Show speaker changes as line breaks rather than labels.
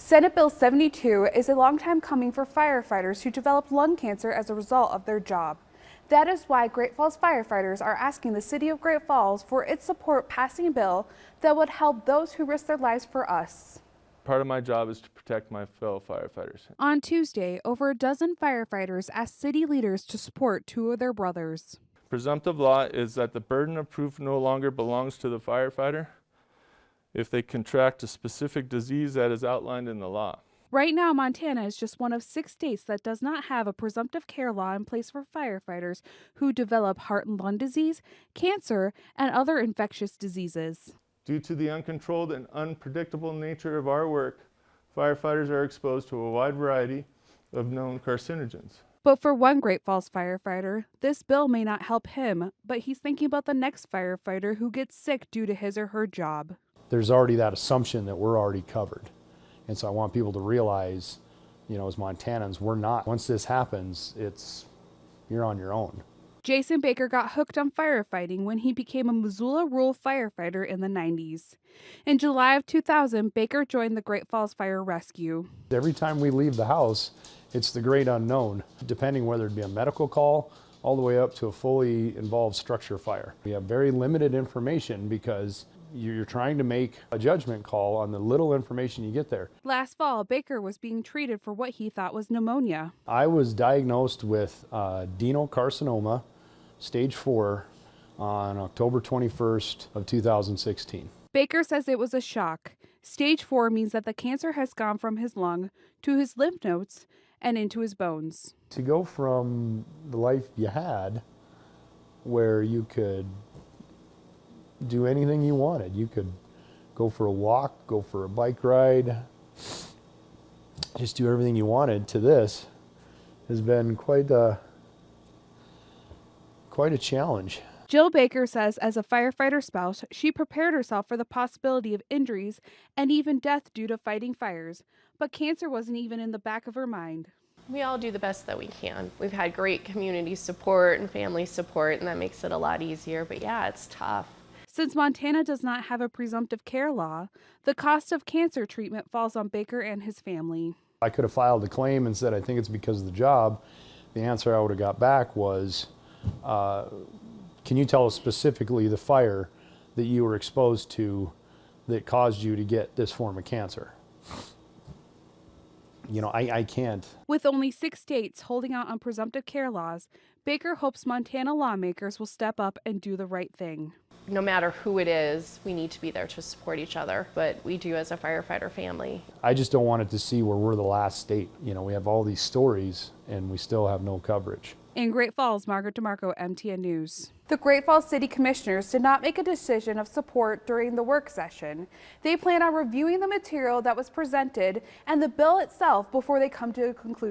Senate Bill 72 is a long time coming for firefighters who developed lung cancer as a result of their job. That is why Great Falls firefighters are asking the City of Great Falls for its support passing a bill that would help those who risk their lives for us.
Part of my job is to protect my fellow firefighters.
On Tuesday, over a dozen firefighters asked city leaders to support two of their brothers.
Presumptive law is that the burden of proof no longer belongs to the firefighter if they contract a specific disease that is outlined in the law.
Right now, Montana is just one of 6 states that does not have a presumptive care law in place for firefighters who develop heart and lung disease, cancer, and other infectious diseases.
Due to the uncontrolled and unpredictable nature of our work, firefighters are exposed to a wide variety of known carcinogens.
But for one Great Falls firefighter, this bill may not help him, but he's thinking about the next firefighter who gets sick due to his or her job.
There's already that assumption that we're already covered. And so I want people to realize, as Montanans, we're not. Once this happens, you're on your own.
Jason Baker got hooked on firefighting when he became a Missoula rural firefighter in the 90s. In July of 2000, Baker joined the Great Falls Fire Rescue.
Every time we leave the house, it's the great unknown, depending whether it be a medical call all the way up to a fully involved structure fire. We have very limited information because you're trying to make a judgment call on the little information you get there.
Last fall, Baker was being treated for what he thought was pneumonia.
I was diagnosed with adenocarcinoma, stage 4, on October 21st of 2016.
Baker says it was a shock. Stage 4 means that the cancer has gone from his lung to his lymph nodes and into his bones.
To go from the life you had, where you could do anything you wanted. You could go for a walk, go for a bike ride, just do everything you wanted, to this has been quite a challenge.
Jill Baker says as a firefighter spouse, she prepared herself for the possibility of injuries and even death due to fighting fires, but cancer wasn't even in the back of her mind.
We all do the best that we can. We've had great community support and family support, and that makes it a lot easier, but yeah, it's tough.
Since Montana does not have a presumptive care law, the cost of cancer treatment falls on Baker and his family.
I could have filed a claim and said, I think it's because of the job. The answer I would have got back was, can you tell us specifically the fire that you were exposed to that caused you to get this form of cancer? I can't.
With only 6 states holding out on presumptive care laws, Baker hopes Montana lawmakers will step up and do the right thing.
No matter who it is, we need to be there to support each other, but we do as a firefighter family.
I just don't want it to see where we're the last state. We have all these stories and we still have no coverage.
In Great Falls, Margaret DeMarco, MTN News. The Great Falls City Commissioners did not make a decision of support during the work session. They plan on reviewing the material that was presented and the bill itself before they come to a conclusion.